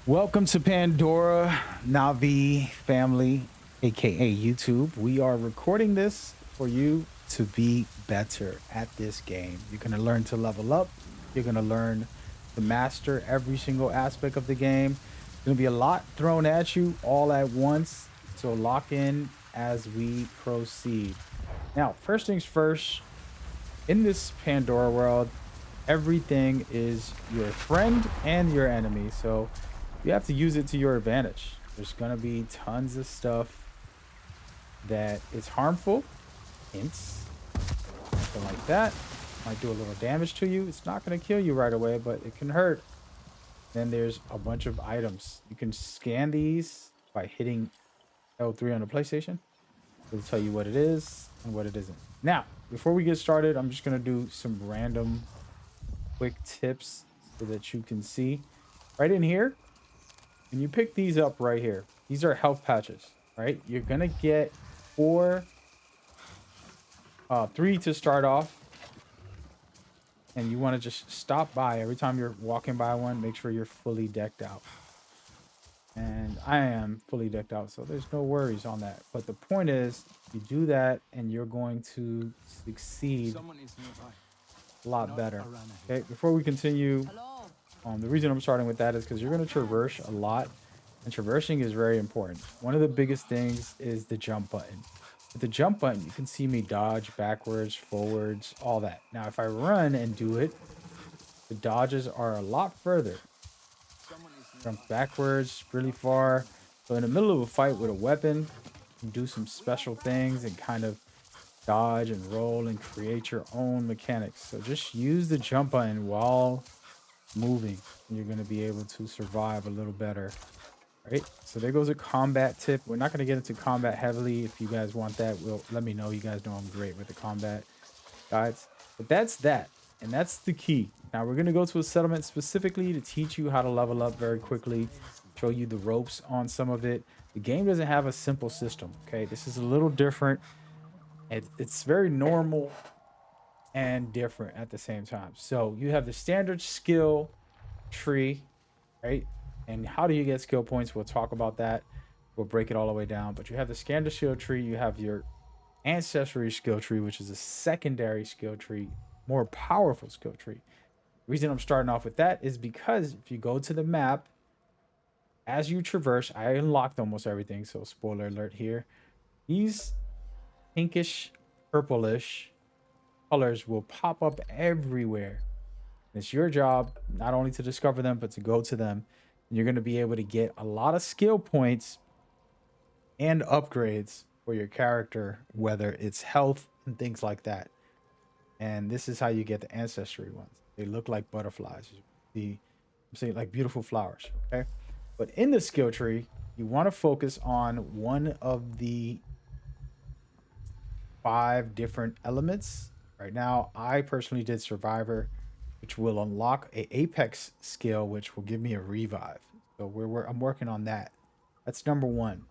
Welcome to Pandora, Navi family, aka YouTube. We are recording this for you to be better at this game. You're going to learn to level up, you're going to learn to master every single aspect of the game. There's going to be a lot thrown at you all at once, so lock in as we proceed. Now, first things first, in this Pandora world, everything is your friend and your enemy. So you have to use it to your advantage. There's going to be tons of stuff that is harmful. Hints, something like that. Might do a little damage to you. It's not going to kill you right away, but it can hurt. Then there's a bunch of items. You can scan these by hitting L3 on the PlayStation. It'll tell you what it is and what it isn't. Now, before we get started, I'm just going to do some random quick tips so that you can see. Right in here, and you pick these up right here. These are health patches, right? You're gonna get three to start off, and you want to just stop by every time you're walking by one. Make sure you're fully decked out, and I am fully decked out, so there's no worries on that. But the point is, you do that, and you're going to succeed a lot better. Okay, before we continue, the reason I'm starting with that is because you're going to traverse a lot, and traversing is very important. One of the biggest things is the jump button. With the jump button, you can see me dodge backwards, forwards, all that. Now, if I run and do it, the dodges are a lot further. Jump backwards really far. So in the middle of a fight with a weapon, you can do some special things and kind of dodge and roll and create your own mechanics. So just use the jump button while moving, and you're going to be able to survive a little better. Right, so there goes a combat tip. We're not going to get into combat heavily. If you guys want that, let me know. You guys know I'm great with the combat guides. But that's that, and that's the key. Now we're going to go to a settlement specifically to teach you how to level up very quickly, show you the ropes on some of it. The game doesn't have a simple system. Okay, this is a little different. It's very normal and different at the same time. So you have the standard skill tree, right? And how do you get skill points? We'll talk about that. We'll break it all the way down. But you have the standard skill tree, you have your ancestry skill tree, which is a secondary skill tree, more powerful skill tree. The reason I'm starting off with that is because if you go to the map, as you traverse, I unlocked almost everything. So spoiler alert here. These pinkish, purplish colors will pop up everywhere. It's your job not only to discover them, but to go to them. And you're going to be able to get a lot of skill points and upgrades for your character, whether it's health and things like that. And this is how you get the ancestry ones. They look like butterflies. I'm saying like beautiful flowers. Okay. But in the skill tree, you want to focus on one of the 5 different elements. Right now, I personally did Survivor, which will unlock a Apex skill, which will give me a revive. So I'm working on that. That's number one.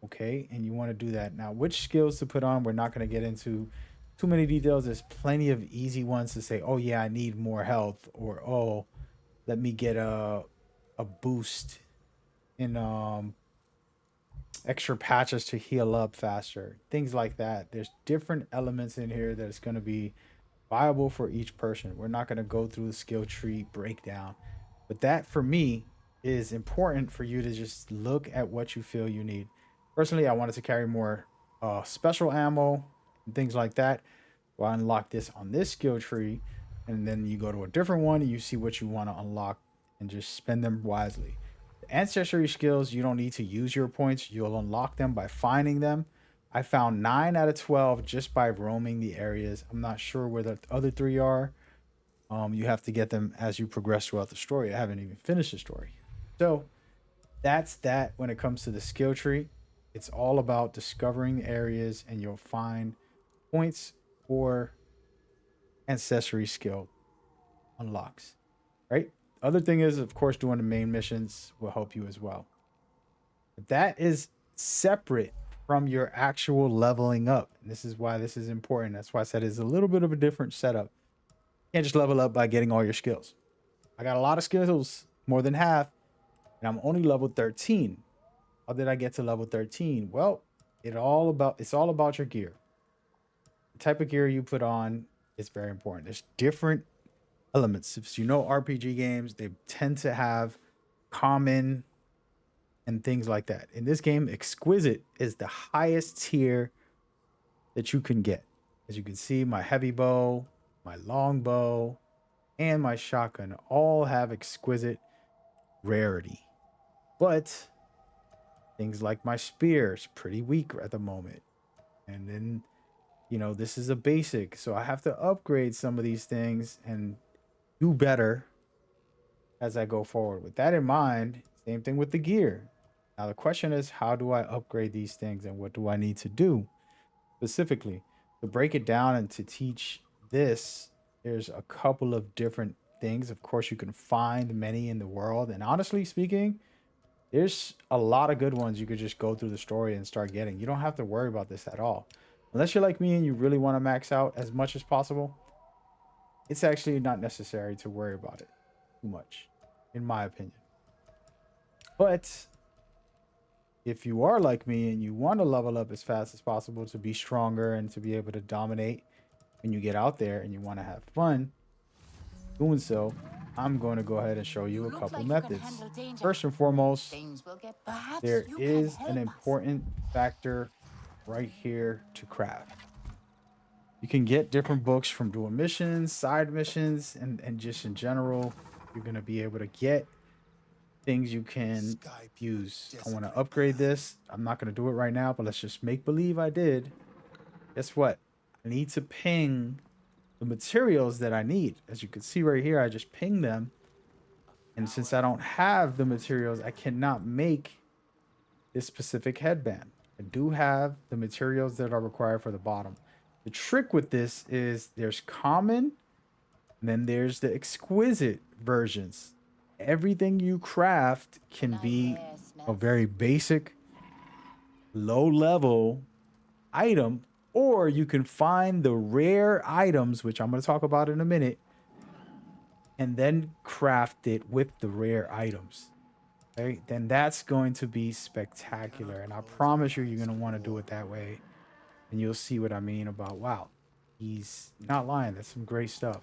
Okay, and you want to do that. Now, which skills to put on, we're not going to get into too many details. There's plenty of easy ones to say, oh yeah, I need more health, or oh, let me get a boost in extra patches to heal up faster. Things like that. There's different elements in here that's going to be viable for each person. We're not going to go through the skill tree breakdown, but that for me is important for you to just look at what you feel you need. Personally, I wanted to carry more special ammo and things like that. Well, I unlock this on this skill tree, and then you go to a different one and you see what you want to unlock and just spend them wisely. The ancestry skills, you don't need to use your points. You'll unlock them by finding them. I found 9 out of 12 just by roaming the areas. I'm not sure where the other 3 are. You have to get them as you progress throughout the story. I haven't even finished the story. So that's that when it comes to the skill tree. It's all about discovering areas, and you'll find points for ancestry skill unlocks. Right? Other thing is, of course, doing the main missions will help you as well. But that is separate from your actual leveling up. And this is why this is important. That's why I said it's a little bit of a different setup. You can't just level up by getting all your skills. I got a lot of skills, more than half, and I'm only level 13. How did I get to level 13? Well, it's all about your gear. The type of gear you put on is very important. There's different elements. If you know RPG games, they tend to have common and things like that. In this game, exquisite is the highest tier that you can get. As you can see, my heavy bow, my long bow, and my shotgun all have exquisite rarity. But things like my spear is pretty weak at the moment. And then, this is a basic. So I have to upgrade some of these things and do better as I go forward. With that in mind, same thing with the gear. Now, the question is, how do I upgrade these things and what do I need to do specifically? To break it down and to teach this, there's a couple of different things. Of course, you can find many in the world. And honestly speaking, there's a lot of good ones you could just go through the story and start getting. You don't have to worry about this at all. Unless you're like me and you really want to max out as much as possible, it's actually not necessary to worry about it too much, in my opinion. But if you are like me and you want to level up as fast as possible to be stronger and to be able to dominate when you get out there and you want to have fun doing so, I'm going to go ahead and show you a couple methods. First and foremost, there is an important factor right here to craft. You can get different books from doing missions, side missions, and just in general, you're going to be able to get things you can use. I want to upgrade this. I'm not going to do it right now, but let's just make believe I did. Guess what? I need to ping the materials that I need. As you can see right here, I just pinged them. And since I don't have the materials, I cannot make this specific headband. I do have the materials that are required for the bottom. The trick with this is there's common, and then there's the exquisite versions. Everything you craft can be a very basic, low level item, or you can find the rare items, which I'm going to talk about in a minute, and then craft it with the rare items. Okay, then that's going to be spectacular. And I promise you, you're going to want to do it that way. And you'll see what I mean about, wow, he's not lying. That's some great stuff.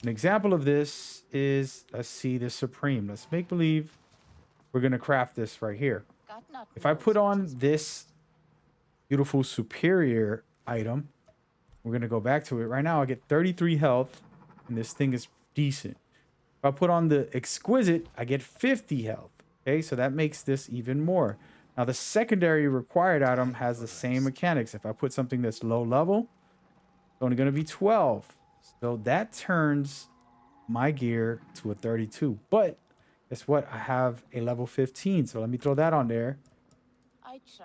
An example of this is, let's see, the Supreme. Let's make believe we're going to craft this right here. If I put on this beautiful superior item, we're going to go back to it. Right now, I get 33 health, and this thing is decent. If I put on the exquisite, I get 50 health. Okay, so that makes this even more. Now, the secondary required item has the same mechanics. If I put something that's low level, it's only going to be 12. So that turns my gear to a 32. But guess what? I have a level 15. So let me throw that on there.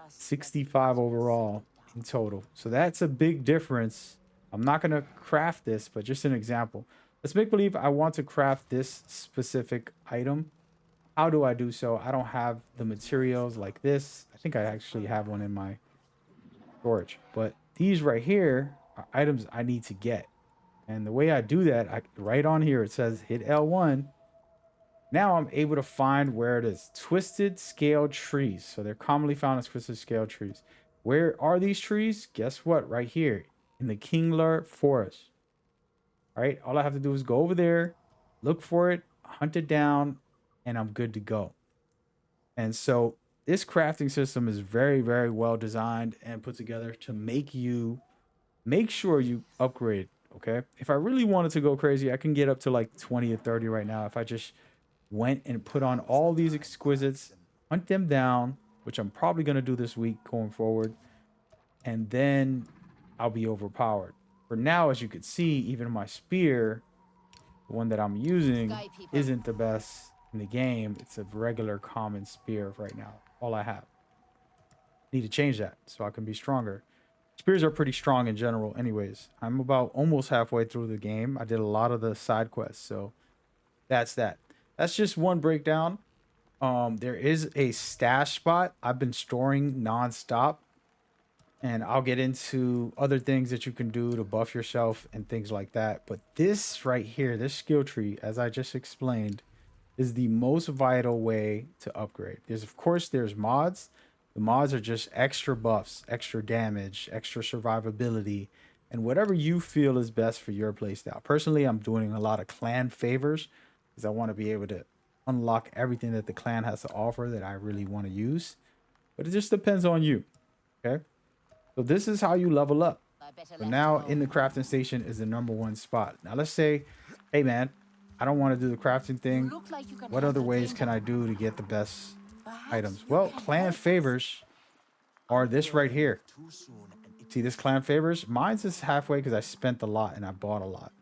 65 overall in total. So that's a big difference. I'm not going to craft this, but just an example. Let's make believe I want to craft this specific item. How do I do so? I don't have the materials like this. I think I actually have one in my storage. But these right here are items I need to get. And the way I do that, right on here, it says hit L1. Now I'm able to find where it is. Twisted scale trees. So they're commonly found as twisted scale trees. Where are these trees? Guess what? Right here in the Kingler Forest. All right. All I have to do is go over there, look for it, hunt it down, and I'm good to go. And so this crafting system is very, very well designed and put together to make sure you upgrade. Okay. If I really wanted to go crazy, I can get up to like 20 or 30 right now. If I just went and put on all these exquisites, hunt them down, which I'm probably going to do this week going forward, and then I'll be overpowered. For now, as you can see, even my spear, the one that I'm using, isn't the best in the game. It's a regular common spear right now. All I have. Need to change that so I can be stronger. Spears are pretty strong in general anyways. I'm about almost halfway through the game. I did a lot of the side quests, so that's that. That's just one breakdown. There is a stash spot I've been storing nonstop, and I'll get into other things that you can do to buff yourself and things like that. But this right here, this skill tree, as I just explained, is the most vital way to upgrade. Of course, there's mods. The mods are just extra buffs, extra damage, extra survivability, and whatever you feel is best for your playstyle. Personally, I'm doing a lot of clan favors because I want to be able to unlock everything that the clan has to offer that I really want to use. But it just depends on you. Okay. So this is how you level up. So now in the crafting station is the number one spot. Now let's say, hey man, I don't want to do the crafting thing. What other ways can I do to get the best items? Well, clan favors are this right here. See this clan favors? Mine's is halfway because I spent a lot and I bought a lot.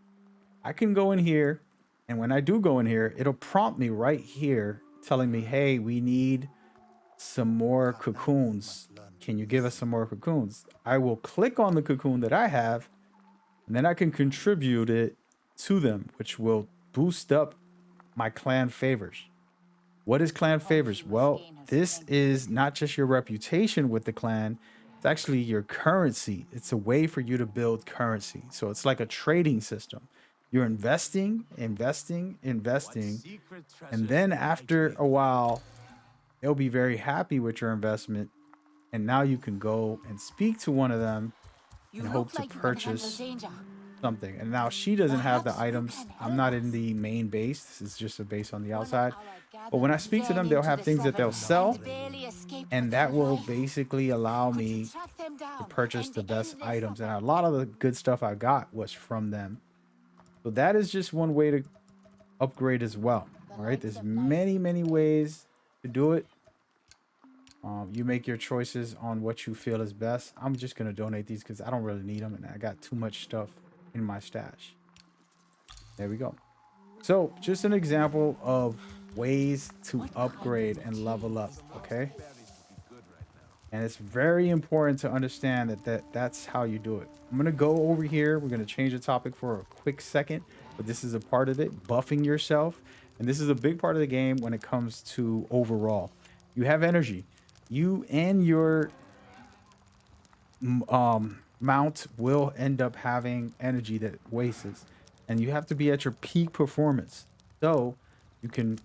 I can go in here, and when I do go in here, it'll prompt me right here telling me, hey, we need some more cocoons. Can you give us some more cocoons? I will click on the cocoon that I have, and then I can contribute it to them, which will boost up my clan favors. What is clan favors? Well, this is not just your reputation with the clan, it's actually your currency. It's a way for you to build currency. So it's like a trading system. You're investing, investing, investing, and then after a while, they'll be very happy with your investment. And now you can go and speak to one of them and hope to purchase something. And now she doesn't have the items. I'm not in the main base. This is just a base on the outside. But when I speak to them, they'll have things that they'll sell. And that will basically allow me to purchase the best items. And a lot of the good stuff I got was from them. So that is just one way to upgrade as well. All right. There's many, many ways to do it. You make your choices on what you feel is best. I'm just going to donate these because I don't really need them. And I got too much stuff in my stash. There we go. So just an example of ways to upgrade and level up. Okay. And it's very important to understand that's how you do it. I'm going to go over here. We're going to change the topic for a quick second, but this is a part of it, buffing yourself. And this is a big part of the game when it comes to overall. You have energy. You and your mount will end up having energy that wastes. And you have to be at your peak performance. So you can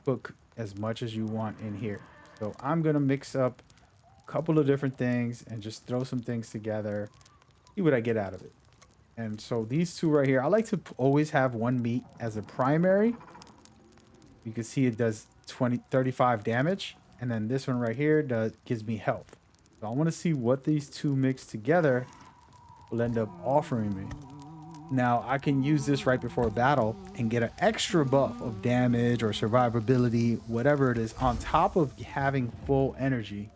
cook as much as you want in here. So I'm going to mix up couple of different things and just throw some things together, see what I get out of it. And so these two right here, I like to always have one meat as a primary. You can see it does 35 damage, and then this one right here gives me health. So I want to see what these two mixed together will end up offering me. Now I can use this right before a battle and get an extra buff of damage or survivability, whatever it is, on top of having full energy.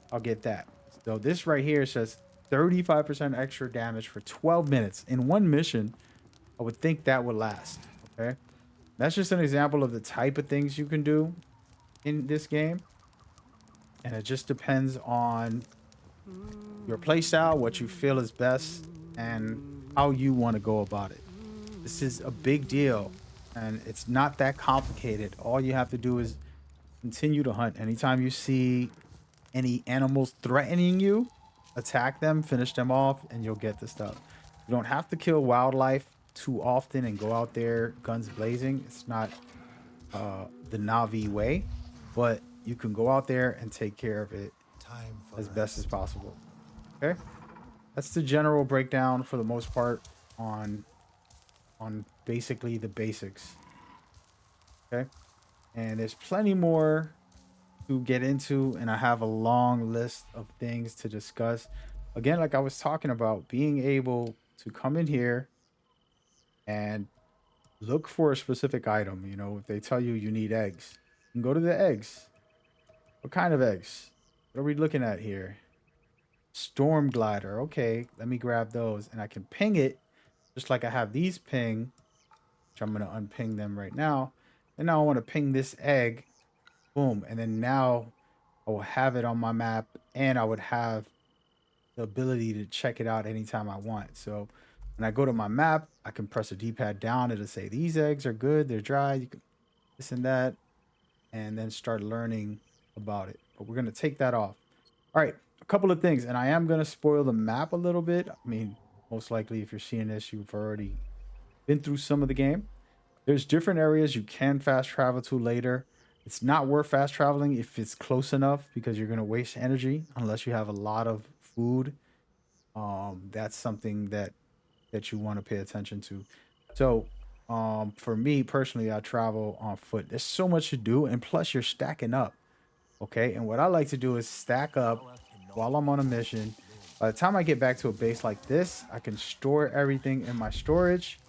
I'll get that. So this right here says 35% extra damage for 12 minutes. In one mission, I would think that would last. Okay. That's just an example of the type of things you can do in this game. And it just depends on your playstyle, what you feel is best, and how you want to go about it. This is a big deal, and it's not that complicated. All you have to do is continue to hunt. Anytime you see any animals threatening you, attack them, finish them off, and you'll get the stuff. You don't have to kill wildlife too often and go out there guns blazing. It's not the Navi way, but you can go out there and take care of it as best as possible. Okay, that's the general breakdown for the most part on basically the basics. Okay, and there's plenty more to get into, and I have a long list of things to discuss. Again, like I was talking about, being able to come in here and look for a specific item. You know, if they tell you you need eggs, you can go to the eggs. What kind of eggs? What are we looking at here? Storm glider. Okay, let me grab those, and I can ping it just like I have these ping, which I'm gonna unping them right now. And now I want to ping this egg. Boom, and then now I will have it on my map, and I would have the ability to check it out anytime I want. So when I go to my map, I can press a D-pad down. It'll say these eggs are good, they're dry, you can this and that, and then start learning about it. But we're gonna take that off. All right, a couple of things, and I am gonna spoil the map a little bit. I mean, most likely if you're seeing this, you've already been through some of the game. There's different areas you can fast travel to later. It's not worth fast traveling if it's close enough because you're gonna waste energy unless you have a lot of food. That's something that you want to pay attention to. So, for me personally, I travel on foot. There's so much to do, and plus you're stacking up. Okay, and what I like to do is stack up while I'm on a mission. By the time I get back to a base like this, I can store everything in my storage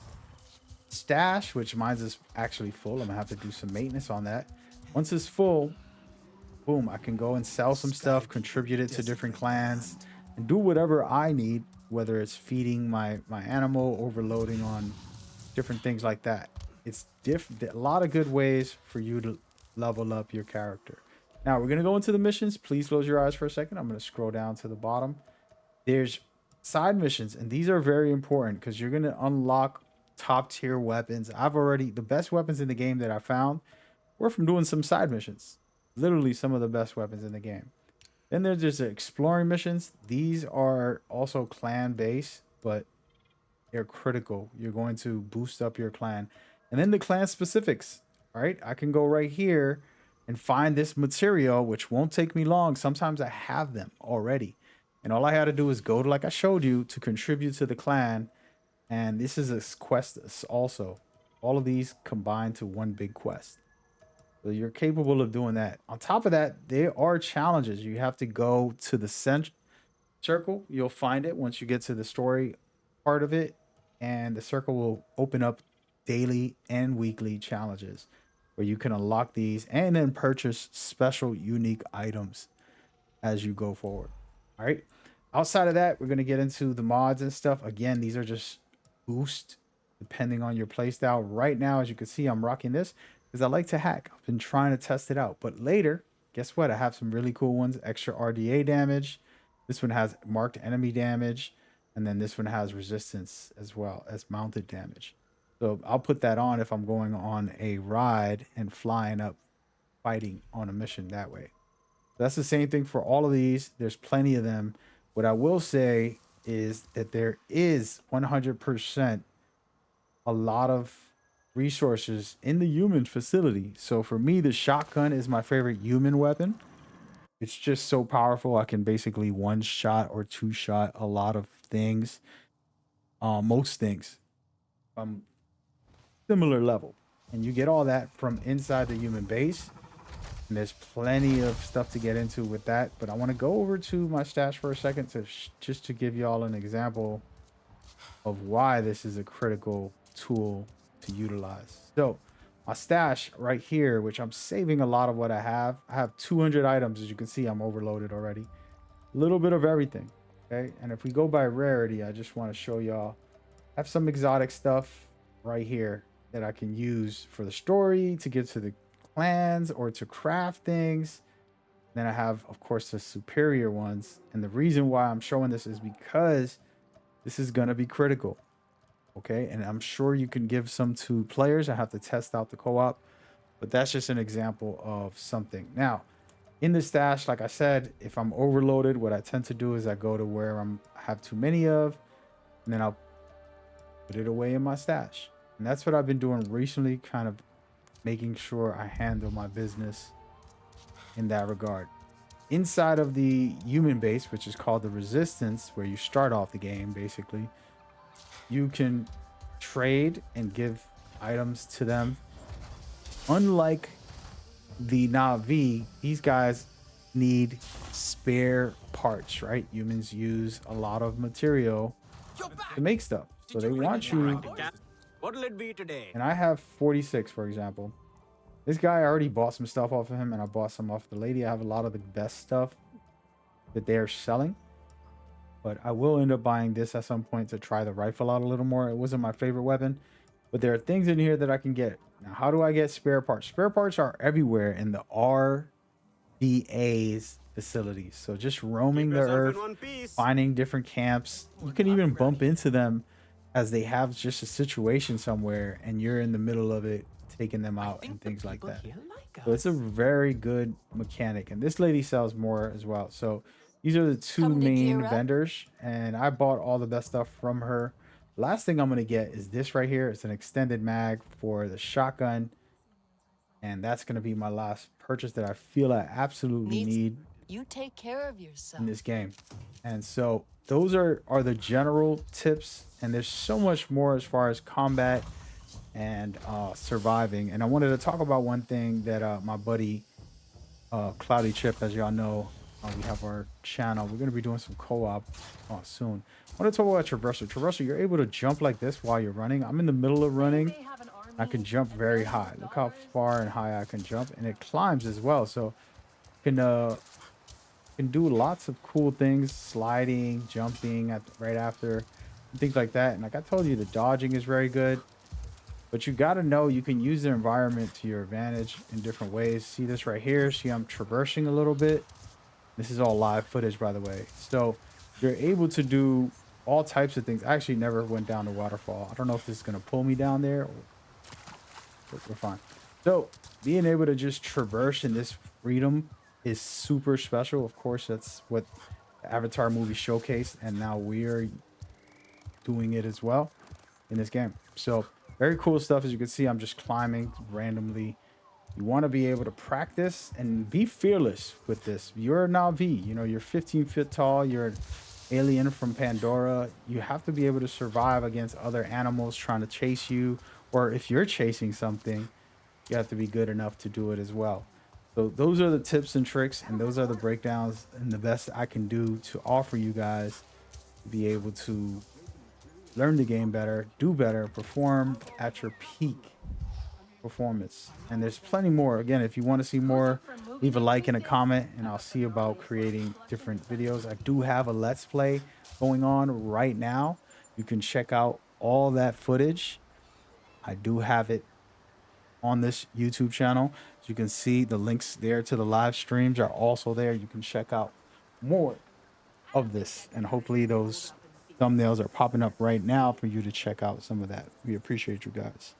stash, which mine's is actually full. I'm gonna have to do some maintenance on that. Once it's full, boom, I can go and sell some stuff, contribute it to different clans, and do whatever I need, whether it's feeding my animal, overloading on different things like that. It's different, a lot of good ways for you to level up your character. Now we're gonna go into the missions. Please close your eyes for a second. I'm gonna scroll down to the bottom. There's side missions, and these are very important because you're gonna unlock top tier weapons. I've already the best weapons in the game that I found were from doing some side missions. Literally some of the best weapons in the game. Then there's just exploring missions. These are also clan based, but they're critical. You're going to boost up your clan. And then the clan specifics. All right. I can go right here and find this material, which won't take me long. Sometimes I have them already. And all I had to do is go to, like I showed you, to contribute to the clan. And this is a quest also. All of these combined to one big quest. So you're capable of doing that. On top of that, there are challenges. You have to go to the circle. You'll find it once you get to the story part of it, and the circle will open up daily and weekly challenges where you can unlock these and then purchase special unique items as you go forward. All right. Outside of that, we're going to get into the mods and stuff. Again, these are just boost depending on your playstyle. Right now, as you can see, I'm rocking this because I like to hack. I've been trying to test it out. But later, guess what? I have some really cool ones. Extra RDA damage. This one has marked enemy damage. And then this one has resistance as well as mounted damage. So I'll put that on if I'm going on a ride and flying up fighting on a mission that way. That's the same thing for all of these. There's plenty of them. What I will say is that there is 100% a lot of resources in the human facility. So for me, the shotgun is my favorite human weapon. It's just so powerful. I can basically one shot or two shot a lot of things, most things, similar level. And you get all that from inside the human base. And there's plenty of stuff to get into with that. But I want to go over to my stash for a second to just to give y'all an example of why this is a critical tool to utilize. So my stash right here, which I'm saving a lot of what I have 200 items. As you can see, I'm overloaded already. A little bit of everything. Okay. And if we go by rarity, I just want to show y'all, I have some exotic stuff right here that I can use for the story to get to the clans or to craft things. Then I have, of course, the superior ones. And the reason why I'm showing this is because this is going to be critical. Okay. And I'm sure you can give some to players. I have to test out the co-op, but that's just an example of something. Now, in the stash, like I said, if I'm overloaded, what I tend to do is I go to where I have too many of, and then I'll put it away in my stash. And that's what I've been doing recently, kind of making sure I handle my business in that regard. Inside of the human base, which is called the resistance, where you start off the game, basically, you can trade and give items to them. Unlike the Na'vi, these guys need spare parts, right? Humans use a lot of material to make stuff. So they want you. What'll it be today? And I have 46, for example. This guy, I already bought some stuff off of him, and I bought some off the lady. I have a lot of the best stuff that they are selling. But I will end up buying this at some point to try the rifle out a little more. It wasn't my favorite weapon, but there are things in here that I can get. Now, how do I get spare parts? Spare parts are everywhere in the RDA's facilities. So just roaming the earth, finding different camps. You can even bump into them as they have just a situation somewhere and you're in the middle of it, taking them out and things like that. So it's a very good mechanic. And this lady sells more as well. So these are the two main vendors, and I bought all the best stuff from her. Last thing I'm gonna get is this right here. It's an extended mag for the shotgun, and that's gonna be my last purchase that I feel I absolutely Needs need you take care of in yourself. this game. And so those are the general tips, and there's so much more as far as combat and surviving. And I wanted to talk about one thing that my buddy Cloudy Chip, as y'all know, we have our channel. We're gonna be doing some co-op soon. I want to talk about traversal. Traversal, you're able to jump like this while you're running. I'm in the middle of running. I can jump very high. Look how far and high I can jump, and it climbs as well. So can do lots of cool things, sliding, jumping at right after, and things like that. And like I told you, the dodging is very good. But you got to know you can use the environment to your advantage in different ways. See this right here? See, I'm traversing a little bit. This is all live footage, by the way. So you're able to do all types of things. I actually never went down the waterfall. I don't know if this is going to pull me down there, but we're fine. So being able to just traverse in this freedom is super special. Of course, that's what the Avatar movie showcased, and now we're doing it as well in this game. So very cool stuff. As you can see, I'm just climbing randomly. You want to be able to practice and be fearless with this. You're a Na'vi, you know, you're 15 feet tall, you're an alien from Pandora. You have to be able to survive against other animals trying to chase you, or if you're chasing something, you have to be good enough to do it as well. So those are the tips and tricks, and those are the breakdowns and the best I can do to offer you guys to be able to learn the game better, do better, perform at your peak performance. And there's plenty more. Again, if you want to see more, leave a like and a comment, and I'll see about creating different videos. I do have a Let's Play going on right now. You can check out all that footage. I do have it on this YouTube channel. As you can see, the links there to the live streams are also there. You can check out more of this, and hopefully those thumbnails are popping up right now for you to check out some of that. We appreciate you guys.